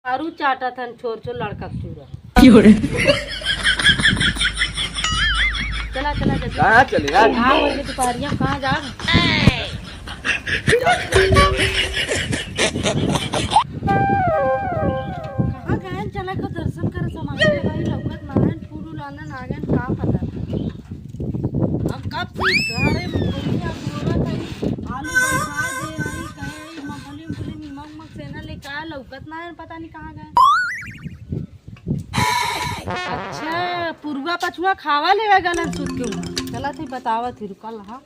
आरू चाटा था छोर छोर लड़का चूरा। चला चला जल्दी। कहाँ चले यार? हाँ बोल दोपहरिया कहाँ जा? कहाँ गए? चला को दर्शन कर समाज भाई लौकत नारायण फूल आनंद आ गए का पता हम कब से घरे मुनिया बोला था आलू बैठा दे आई कहे मूंगफली मूंगफली मग सेना ले का लौकत नारायण पता नहीं कहाँ गए। अच्छा पुरवा पछुआ खावा लेवा गलन सुत के चला थी बतावत ही रुकल हा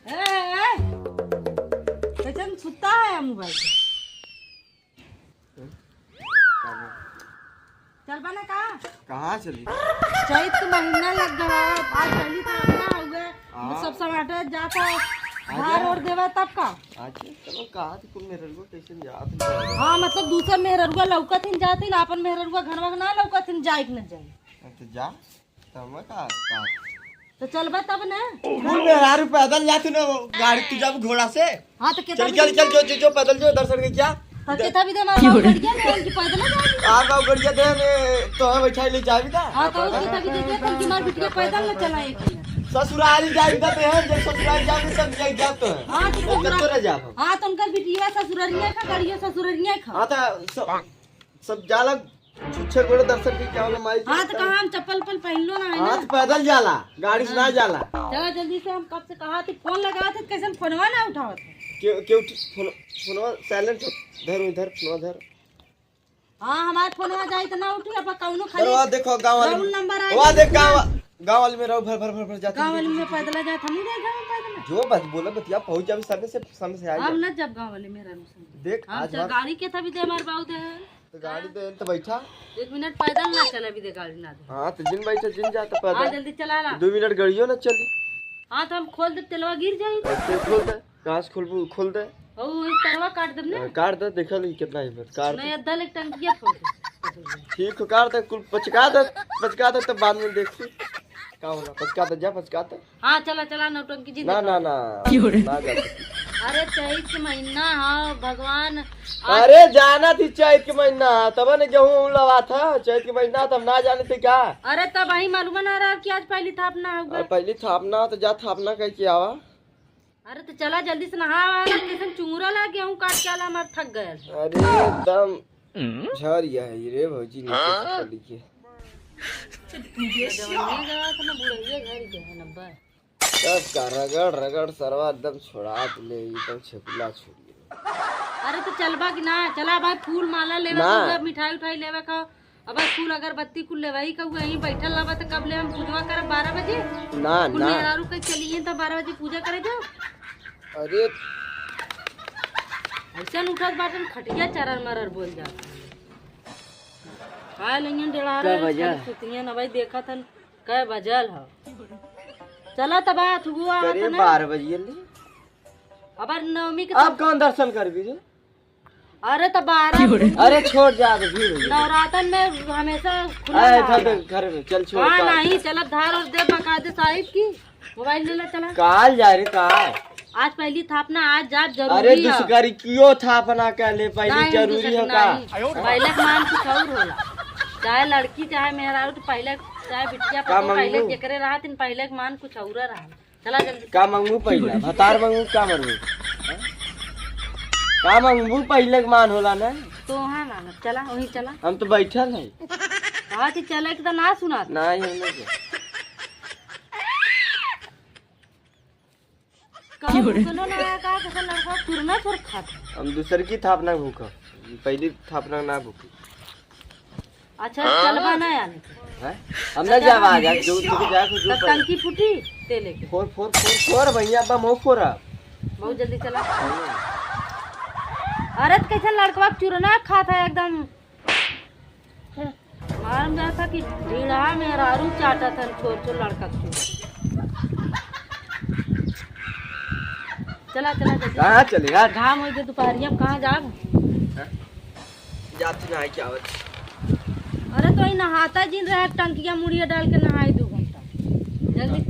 ए कैसन सुता है मोबाइल चल बना कहाँ चली? चैत का महीना लग गया आज पहली तो ना हो गए सब समाटे जाता धार और देवा तब का अच्छा चलो कहाँ थी कुल मेरे को स्टेशन जात हाँ मतलब दूसरा मेहरुआ लौकत ही जाती ना अपन मेहरुआ घरवा ना लौकत ही जाए न जाए तो जा तब का तो चलबा तब ना कुल मेहरारू पैदल जाती ना गाड़ी तू जब घोड़ा से हाँ तो चल चल चल जो पैदल जो दर्शन के क्या कितना भी दे मारा गड़िया में की पैदल जाएगी आ गाँव गड़िया दे तो है बैठा ले जाबी का हाँ तो कितना भी दे दिया तो की मार बिटिया पैदल न चलाए ससुराल जाबी का है जब ससुराल जाबी तब जाई जात तो है हाँ तो कब तो जाब हाँ तो उनका बिटिया ससुररिया का गड़िया ससुररिया खा हाँ तो सब जाला छुच्छे गोड़े दर्शन के क्या होगा माई हाँ तो कहाँ हम चप्पल पल पहन लो ना है हाँ ना तो पैदल जाला गाड़ी से ना जाला चलो जल्दी से हम कब से कहा थी फोन लगा थे कैसे फोनवा ना उठावत क्यों फोन साइलेंट धर इधर फोन धर हाँ हमारे फोनवा जाई तो ना उठी अब कौनो खाली अरे वाह देखो गांव वाली राउंड नंबर आ वाह देख गांव वाली में रहो भर भर भर भर जाती गांव वाली में पैदल जाए हम नहीं गए गांव में पैदल जो बस बोला बतिया पहुंच जाबी सामने से आ हम जा न जब गांव वाले मेरा देख हम आज चल गाड़ी के था भी दे मार बाऊ दे तो गाड़ी दे तो बैठा 1 मिनट पैदल ना चले भी दे गाड़ी ना दे हाँ तो जिन बैठा जिन जाता हाँ पैदल जल्दी चला ला 2 मिनट गड़ियो ना चली हाँ तो हम खोल दे तेलवा गिर जाई ऐसे खोल दे कहाँ से खोल दे ओ इस तरवा काट दे ना काट दे देखा ली कितना ही काट नहीं अद्धा लेक टंकिया छोड़ दे ठीक है काट दे कुल पचका दे तो बाद में देख ली क्या होगा पचका दे हाँ चला चला नौटंकी जी ना ना ना ना जा अरे चैत के महीना हाँ भगवान अरे जाना थी चैत के महीना तब ने गेहूं लगा था चैत के महीना तब ना जाने थे क्या अरे तब वही मालूम ना रहा कि आज पहली थापना होगा पहली थापना तो जा थापना कह के आवा अरे तो चला जल्दी से नहा कैसे चूरा ला गेहूं काट के आला हमार थक गए अरे एकदम झरिया है ये रे भौजी नीचे से लिखिए सब का रगड़ सरवा एकदम छोड़ा ले एकदम छकुला छोड़ी अरे तो चलबा कि ना चला भाई फूल माला लेवा का मिठाई उठाई लेवा का अब फूल अगरबत्ती कुल लेवाई का वहीं बैठल लवा तो कब ले हम पूजा करब 12 बजे ना ना मेहरारू के चलिए तो 12 बजे पूजा करे जाओ अरे ऐसा उठत बाटन खटिया चरर मरर बोल जा काय लइयन डेढ़ा रहे सुतिया ना भाई देखा थन कै बजल ह चला तब थुगुआ करे 12 बजे ले अब नवमी के अब कौन दर्शन करबी रे अरे तो 12 अरे छोड़ जा दे भीड़ नवरातन में हमेशा खुला घर में चल छोड़ हाँ नहीं चला धार और दे बकायदे साहिब की मोबाइल ले ला चला काल जा रे काल आज पहली थापना आज जा जरूरी अरे दुष्करी क्यों थापना कर ले पहले जरूरी है का पहले मान कुछ और होला चाहे लड़की चाहे मेहरारू तो पहले चाहे बिटिया पहले जेकरे रहा तीन पहले मान कुछ और रहा चला जल्दी का मंगू पहले भतार मंगू का मंगू का मंगू पहले मान होला ना तो हाँ ना चला वहीं चला हम तो बैठल है कहा थी चला कि ना सुना नहीं हम नहीं हम दूसर की थापना भूखा पहली थापना ना भूखी अच्छा चलवा ना यानी हम ना जावा आ जा जो तू जा कुछ तब टंकी फूटी ते लेके फोर भैया बम हो फोरा बहुत जल्दी चला अरे तो कैसे लड़कवा चूरना खाता है एकदम मालूम जा था कि ढीढ़ा मेहरारू चाटा था छोर छोर लड़का चला चला कहाँ चले यार घाम हो गए दोपहरिया कहाँ जाब जाती ना क्या अरे तो नहाता जिन रहा टंकिया मुड़िया डाल के नहाए 2 घंटा जल्दी